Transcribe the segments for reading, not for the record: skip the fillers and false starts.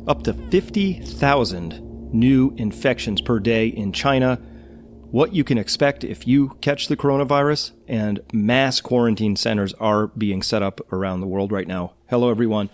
Up to 50,000 new infections per day in China. What you can expect if you catch the coronavirus, and mass quarantine centers are being set up around the world right now. Hello, everyone.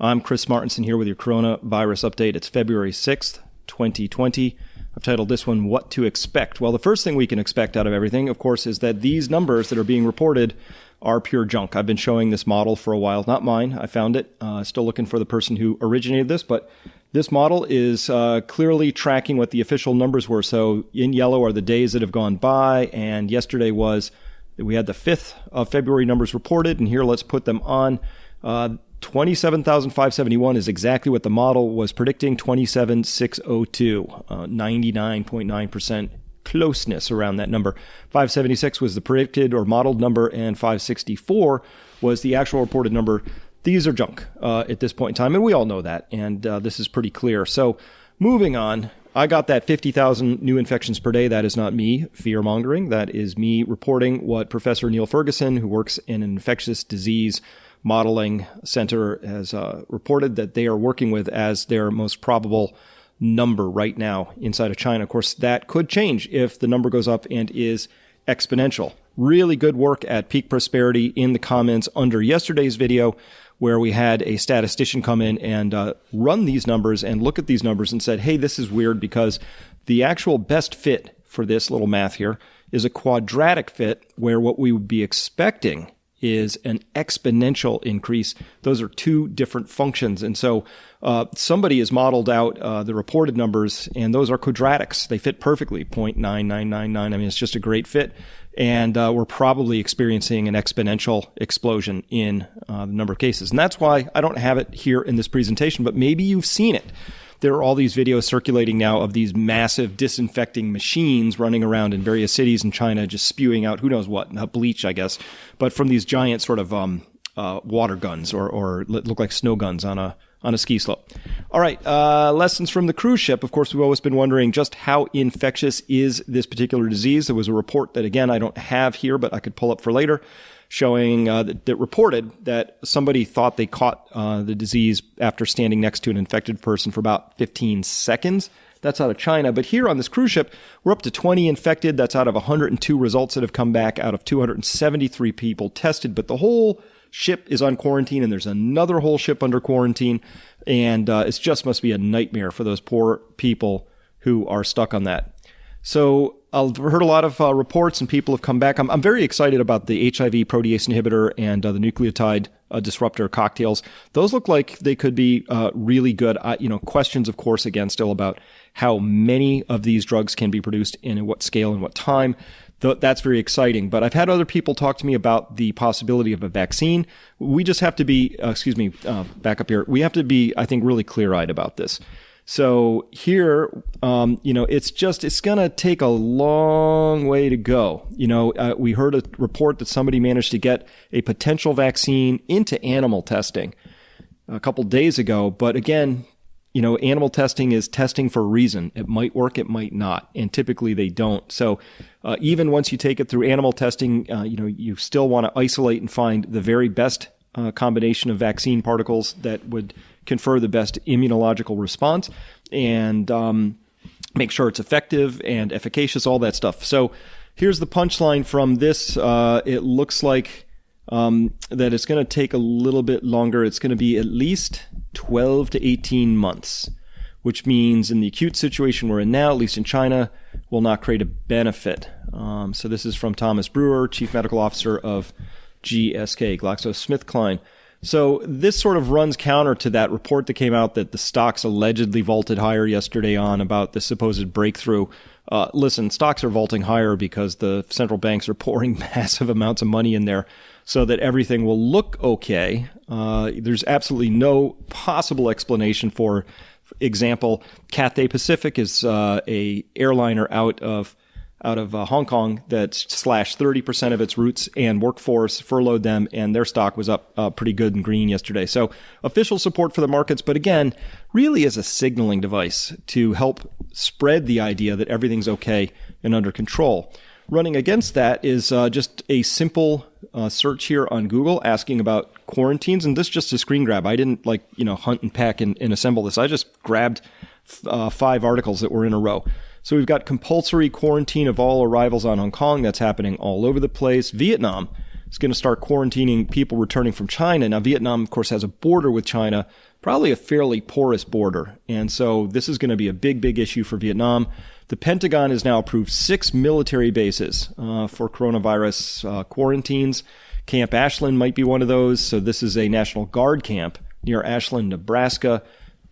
I'm Chris Martenson here with your coronavirus update. It's February 6th, 2020. I've titled this one, What to Expect. Well, the first thing we can expect out of everything, of course, is that these numbers that are being reported are pure junk. I've been showing this model for a while. Not mine. I found it. Still looking for the person who originated this, but this model is clearly tracking what the official numbers were. So in yellow are the days that have gone by, and yesterday we had the 5th of February numbers reported, and here let's put them on. 27,571 is exactly what the model was predicting, 27,602, 99.9% closeness around that number. 576 was the predicted or modeled number, and 564 was the actual reported number. These are junk at this point in time, and we all know that, and this is pretty clear. So moving on, I got that 50,000 new infections per day. That is not me fear-mongering. That is me reporting what Professor Neil Ferguson, who works in an infectious disease modeling center, has reported that they are working with as their most probable number right now inside of China. Of course, that could change if the number goes up and is exponential. Really good work at Peak Prosperity in the comments under yesterday's video, where we had a statistician come in and run these numbers and look at these numbers and said, hey, this is weird because the actual best fit for this little math here is a quadratic fit, where what we would be expecting is an exponential increase. Those are two different functions. And so somebody has modeled out the reported numbers, and those are quadratics. They fit perfectly, 0.9999. I mean, it's just a great fit. And we're probably experiencing an exponential explosion in the number of cases. And that's why I don't have it here in this presentation, but maybe you've seen it. There are all these videos circulating now of these massive disinfecting machines running around in various cities in China, just spewing out who knows what, bleach, I guess, but from these giant sort of water guns or look like snow guns on a ski slope. All right, lessons from the cruise ship. Of course, we've always been wondering just how infectious is this particular disease. There was a report that, again, I don't have here, but I could pull up for later, showing that reported that somebody thought they caught the disease after standing next to an infected person for about 15 seconds. That's out of China. But here on this cruise ship, we're up to 20 infected. That's out of 102 results that have come back out of 273 people tested. But the whole ship is on quarantine, and there's another whole ship under quarantine. And it just must be a nightmare for those poor people who are stuck on that. So I've heard a lot of reports, and people have come back. I'm very excited about the HIV protease inhibitor and the nucleotide disruptor cocktails. Those look like they could be really good. Questions, of course, again, still about how many of these drugs can be produced and at what scale and what time. That's very exciting. But I've had other people talk to me about the possibility of a vaccine. We just have to be, back up here. We have to be, I think, really clear-eyed about this. So here, it's going to take a long way to go. We heard a report that somebody managed to get a potential vaccine into animal testing a couple days ago. But again, animal testing is testing for a reason. It might work, it might not. And typically they don't. So even once you take it through animal testing, you still want to isolate and find the very best combination of vaccine particles that would confer the best immunological response and make sure it's effective and efficacious, all that stuff. So here's the punchline from this. It looks like that it's going to take a little bit longer. It's going to be at least 12 to 18 months, which means in the acute situation we're in now, at least in China, will not create a benefit. So this is from Thomas Brewer, Chief Medical Officer of GSK, GlaxoSmithKline. So this sort of runs counter to that report that came out that the stocks allegedly vaulted higher yesterday on about the supposed breakthrough. Listen, stocks are vaulting higher because the central banks are pouring massive amounts of money in there so that everything will look okay. There's absolutely no possible explanation for example, Cathay Pacific is a airliner out of Hong Kong that slashed 30% of its routes and workforce, furloughed them, and their stock was up pretty good and green yesterday. So official support for the markets, but again, really as a signaling device to help spread the idea that everything's okay and under control. Running against that is just a simple search here on Google asking about quarantines, and this is just a screen grab. I didn't hunt and pack and assemble this. I just grabbed 5 articles that were in a row. So we've got compulsory quarantine of all arrivals on Hong Kong. That's happening all over the place. Vietnam is going to start quarantining people returning from China. Now, Vietnam, of course, has a border with China, probably a fairly porous border. And so this is going to be a big, big issue for Vietnam. The Pentagon has now approved 6 military bases for coronavirus quarantines. Camp Ashland might be one of those. So this is a National Guard camp near Ashland, Nebraska.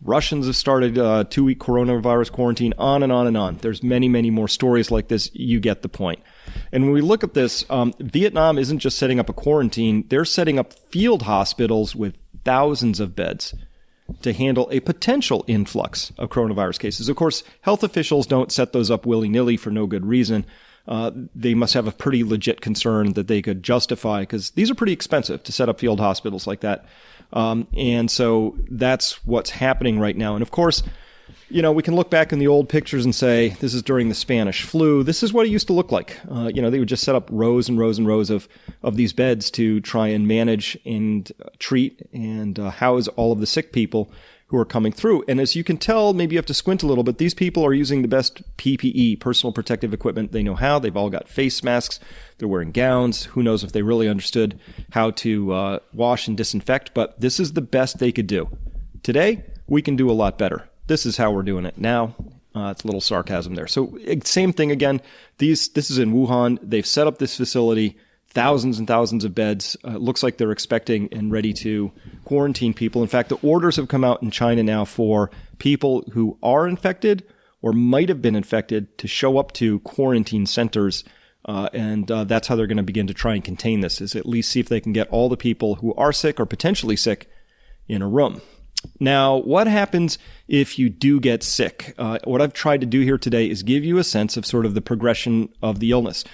Russians have started a 2-week coronavirus quarantine, on and on and on. There's many, many more stories like this. You get the point. And when we look at this, Vietnam isn't just setting up a quarantine. They're setting up field hospitals with thousands of beds to handle a potential influx of coronavirus cases. Of course, health officials don't set those up willy-nilly for no good reason. They must have a pretty legit concern that they could justify, because these are pretty expensive to set up field hospitals like that. And so that's what's happening right now. And of course, we can look back in the old pictures and say, this is during the Spanish flu. This is what it used to look like. They would just set up rows and rows and rows of these beds to try and manage and treat and house all of the sick people who are coming through. And as you can tell, maybe you have to squint a little bit, these people are using the best PPE, personal protective equipment they know how. They've all got face masks. They're wearing gowns. Who knows if they really understood how to wash and disinfect, but this is the best they could do. Today, we can do a lot better. This is how we're doing it now. It's a little sarcasm there. So same thing again. This is in Wuhan. They've set up this facility, thousands and thousands of beds. It looks like they're expecting and ready to quarantine people. In fact, the orders have come out in China now for people who are infected or might have been infected to show up to quarantine centers. And that's how they're going to begin to try and contain this, is at least see if they can get all the people who are sick or potentially sick in a room. Now, what happens if you do get sick? What I've tried to do here today is give you a sense of sort of the progression of the illness.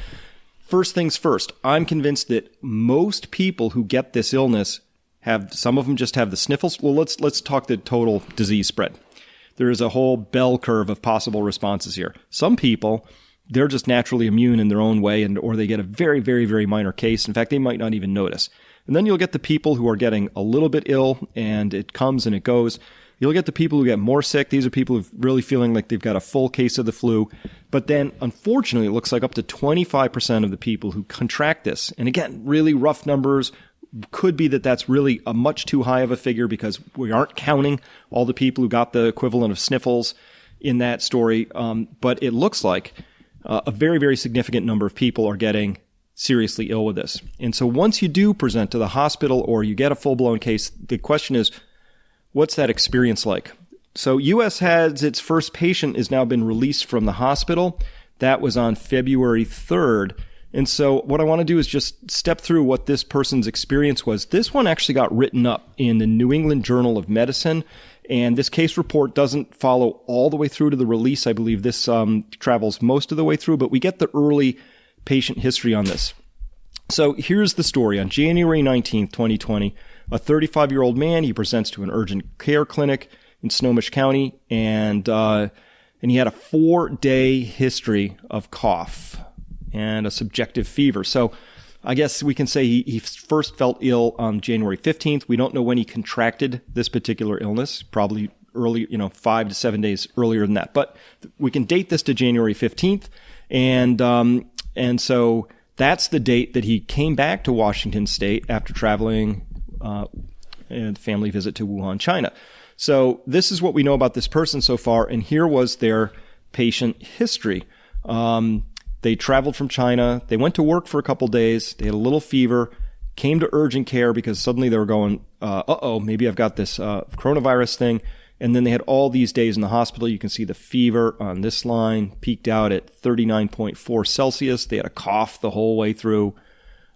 First things first, I'm convinced that most people who get this illness some of them just have the sniffles. Well, let's talk the total disease spread. There is a whole bell curve of possible responses here. Some people, they're just naturally immune in their own way, or they get a very, very, very minor case. In fact, they might not even notice. And then you'll get the people who are getting a little bit ill, and it comes and it goes. You'll get the people who get more sick. These are people who are really feeling like they've got a full case of the flu. But then, unfortunately, it looks like up to 25% of the people who contract this, and again, really rough numbers, could be that that's really a much too high of a figure because we aren't counting all the people who got the equivalent of sniffles in that story. But it looks like a very, very significant number of people are getting seriously ill with this. And so once you do present to the hospital or you get a full-blown case, the question is, what's that experience like? So U.S. has its first patient has now been released from the hospital. That was on February 3rd. And so what I want to do is just step through what this person's experience was. This one actually got written up in the New England Journal of Medicine. And this case report doesn't follow all the way through to the release. I believe this travels most of the way through, but we get the early patient history on this. So here's the story. On January 19th, 2020, a 35-year-old man, he presents to an urgent care clinic in Snohomish County, and he had a 4-day history of cough and a subjective fever. So I guess we can say he first felt ill on January 15th. We don't know when he contracted this particular illness, probably early, 5 to 7 days earlier than that. But we can date this to January 15th. And so that's the date that he came back to Washington State after traveling and family visit to Wuhan, China. So this is what we know about this person so far. And here was their patient history. They traveled from China. They went to work for a couple days. They had a little fever, came to urgent care because suddenly they were going, maybe I've got this coronavirus thing. And then they had all these days in the hospital. You can see the fever on this line peaked out at 39.4 Celsius. They had a cough the whole way through,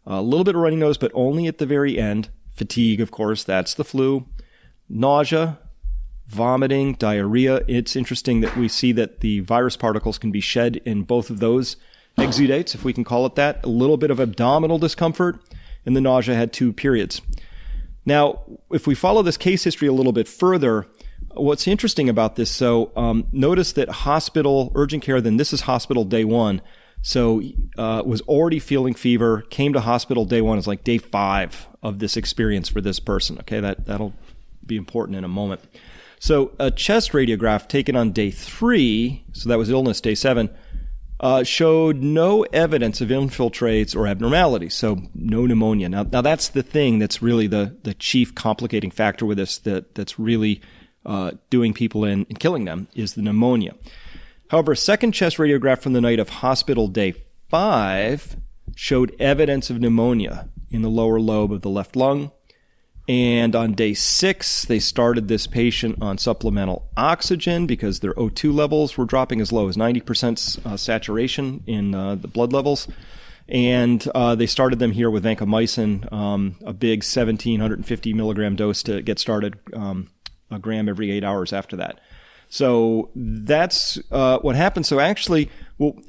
a little bit of runny nose, but only at the very end. Fatigue, of course, that's the flu. Nausea, vomiting, diarrhea. It's interesting that we see that the virus particles can be shed in both of those exudates, if we can call it that. A little bit of abdominal discomfort, and the nausea had 2 periods. Now, if we follow this case history a little bit further, what's interesting about this, notice that hospital urgent care, then this is hospital day 1. So was already feeling fever, came to hospital day 1. It's like day 5 of this experience for this person. Okay, that'll be important in a moment. So a chest radiograph taken on day 3, so that was illness, day 7, showed no evidence of infiltrates or abnormalities, so no pneumonia. Now that's the thing that's really the chief complicating factor with this that's really doing people in and killing them is the pneumonia. However, a second chest radiograph from the night of hospital day 5 showed evidence of pneumonia in the lower lobe of the left lung. And on day 6, they started this patient on supplemental oxygen because their O2 levels were dropping as low as 90% saturation in the blood levels. And they started them here with vancomycin, a big 1,750 milligram dose to get started, a gram every 8 hours after that. So that's what happened. So actually,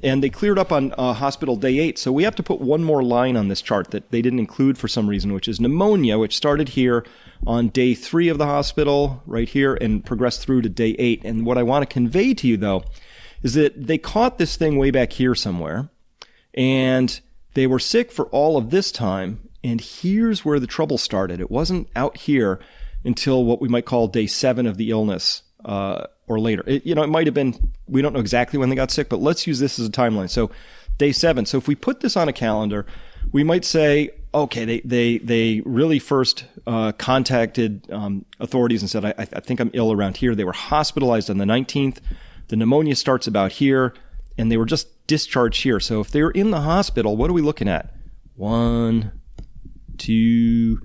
and they cleared up on hospital day 8. So we have to put one more line on this chart that they didn't include for some reason, which is pneumonia, which started here on day 3 of the hospital, right here, and progressed through to day 8. And what I want to convey to you, though, is that they caught this thing way back here somewhere, and they were sick for all of this time. And here's where the trouble started. It wasn't out here until what we might call day 7 of the illness. Or later. It might have been, we don't know exactly when they got sick, but let's use this as a timeline. So day 7. So if we put this on a calendar, we might say, okay, they really first contacted authorities and said, I think I'm ill around here. They were hospitalized on the 19th. The pneumonia starts about here, and they were just discharged here. So if they were in the hospital, what are we looking at? 1, 2,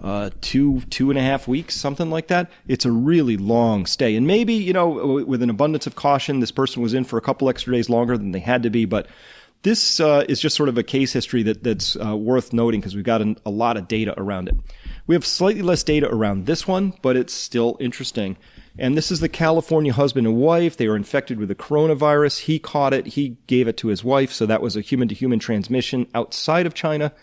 2.5 weeks, something like that. It's a really long stay. And maybe, with an abundance of caution, this person was in for a couple extra days longer than they had to be. But this is just sort of a case history that's worth noting because we've got a lot of data around it. We have slightly less data around this one, but it's still interesting. And this is the California husband and wife. They were infected with the coronavirus. He caught it. He gave it to his wife. So that was a human-to-human transmission outside of China.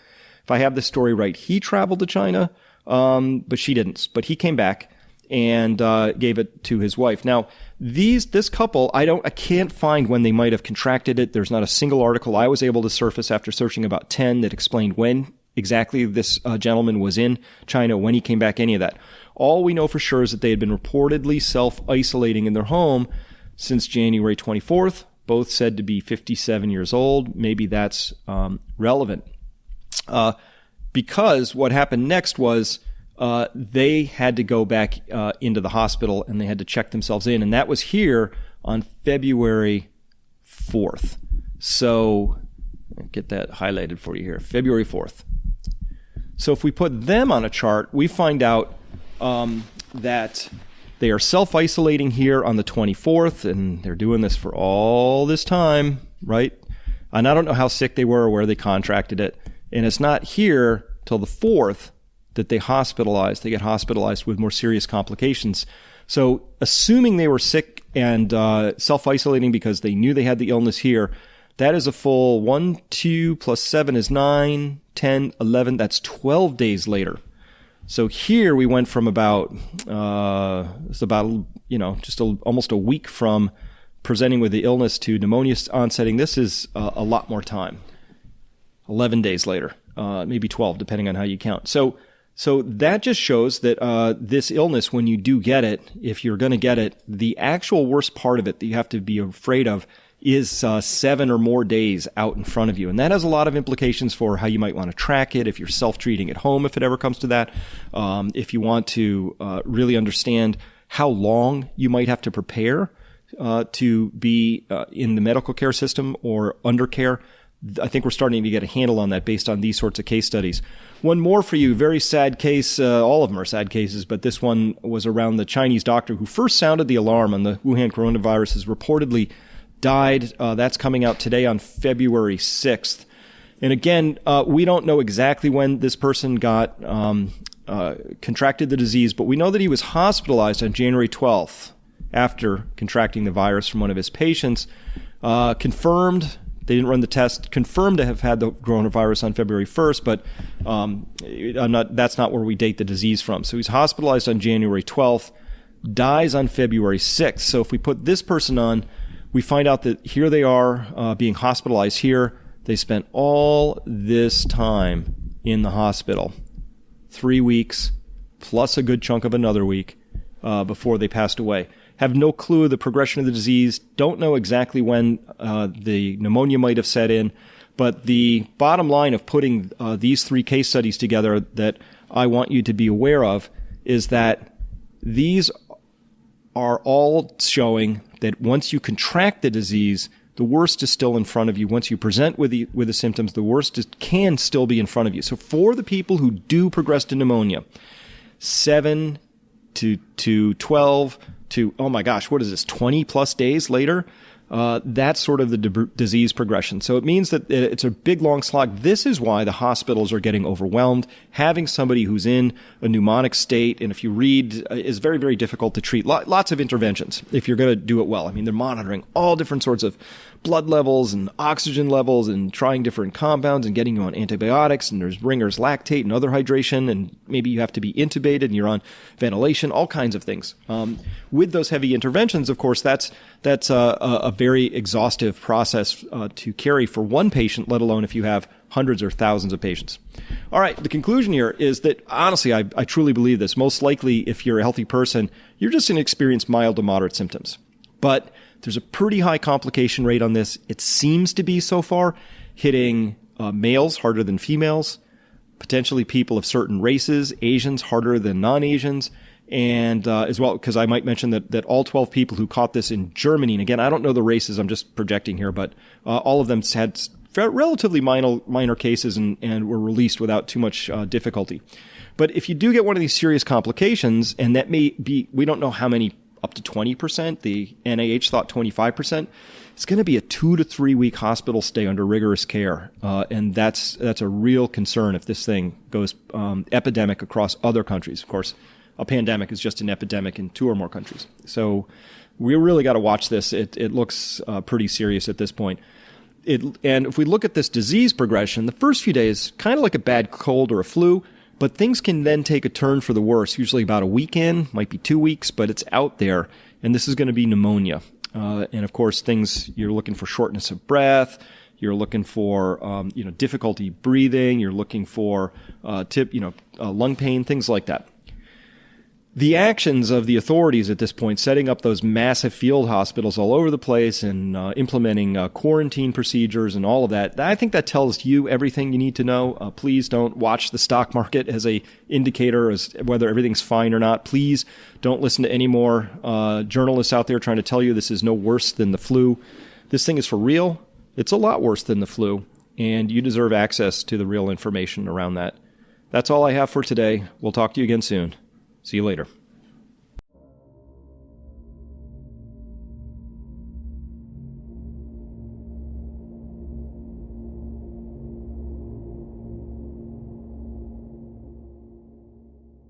If I have this story right, he traveled to China. But she didn't. But he came back and gave it to his wife. Now, this couple, I can't find when they might have contracted it. There's not a single article I was able to surface after searching about 10 that explained when exactly this gentleman was in China, when he came back, any of that. All we know for sure is that they had been reportedly self-isolating in their home since January 24th, both said to be 57 years old. Maybe that's relevant. Because what happened next was they had to go back into the hospital and they had to check themselves in. And that was here on February 4th. So I'll get that highlighted for you here, February 4th. So if we put them on a chart, we find out that they are self-isolating here on the 24th, and they're doing this for all this time, right? And I don't know how sick they were or where they contracted it. And it's not here till the 4th that they hospitalized. They get hospitalized with more serious complications. So assuming they were sick and self-isolating because they knew they had the illness here, that is a full 1, 2 plus 7 is 9, 10, 11. That's 12 days later. So here we went from about, almost a week from presenting with the illness to pneumonia onsetting. This is a lot more time. 11 days later, maybe 12, depending on how you count. So that just shows that this illness, when you do get it, if you're going to get it, the actual worst part of it that you have to be afraid of is 7 or more days out in front of you. And that has a lot of implications for how you might want to track it, if you're self-treating at home, if it ever comes to that, if you want to really understand how long you might have to prepare to be in the medical care system or under care. I think we're starting to get a handle on that based on these sorts of case studies. One more for you, very sad case. All of them are sad cases, but this one was around the Chinese doctor who first sounded the alarm on the Wuhan coronavirus, has reportedly died. That's coming out today on February 6th. And again, we don't know exactly when this person got contracted the disease, but we know that he was hospitalized on January 12th after contracting the virus from one of his patients. Confirmed. They didn't run the test, confirmed to have had the coronavirus on February 1st, but that's not where we date the disease from. So he's hospitalized on January 12th, dies on February 6th. So if we put this person on, We find out that here they are being hospitalized here. They spent all this time in the hospital, 3 weeks, plus a good chunk of another week before they passed away. Have no clue the progression of the disease, don't know exactly when the pneumonia might have set in, but the bottom line of putting these 3 case studies together that I want you to be aware of is that these are all showing that once you contract the disease, the worst is still in front of you. Once you present with the symptoms, the worst can still be in front of you. So for the people who do progress to pneumonia, 7 to 12 to, oh my gosh, what is this, 20 plus days later? That's sort of the disease progression. So it means that it's a big, long slog. This is why the hospitals are getting overwhelmed. Having somebody who's in a pneumonic state, and if you read, is very, very difficult to treat. Lots of interventions if you're going to do it well. I mean, they're monitoring all different sorts of blood levels and oxygen levels and trying different compounds and getting you on antibiotics, and there's Ringer's lactate and other hydration, and maybe you have to be intubated and you're on ventilation, all kinds of things. With those heavy interventions, of course, that's a very exhaustive process to carry for one patient, let alone if you have hundreds or thousands of patients. All right, the conclusion here is that, honestly, I truly believe this. Most likely, if you're a healthy person, you're just going to experience mild to moderate symptoms. But there's a pretty high complication rate on this. It seems to be, so far, hitting males harder than females, potentially people of certain races, Asians harder than non-Asians, and as well, because I might mention that all 12 people who caught this in Germany, and again, I don't know the races, I'm just projecting here, but all of them had relatively minor cases and were released without too much difficulty. But if you do get one of these serious complications, and that may be, we don't know how many, up to 20%, the NIH thought 25%, it's going to be a 2 to 3 week hospital stay under rigorous care. And that's a real concern if this thing goes epidemic across other countries. Of course, a pandemic is just an epidemic in 2 or more countries. So we really got to watch this. It looks pretty serious at this point. And if we look at this disease progression, the first few days, kind of like a bad cold or a flu, but things can then take a turn for the worse, usually about a week in, might be 2 weeks, but it's out there. And this is going to be pneumonia. And of course, you're looking for shortness of breath. You're looking for, difficulty breathing. You're looking for, lung pain, things like that. The actions of the authorities at this point, setting up those massive field hospitals all over the place and implementing quarantine procedures and all of that, I think that tells you everything you need to know. Please don't watch the stock market as a indicator as whether everything's fine or not. Please don't listen to any more journalists out there trying to tell you this is no worse than the flu. This thing is for real. It's a lot worse than the flu, and you deserve access to the real information around that. That's all I have for today. We'll talk to you again soon. See you later.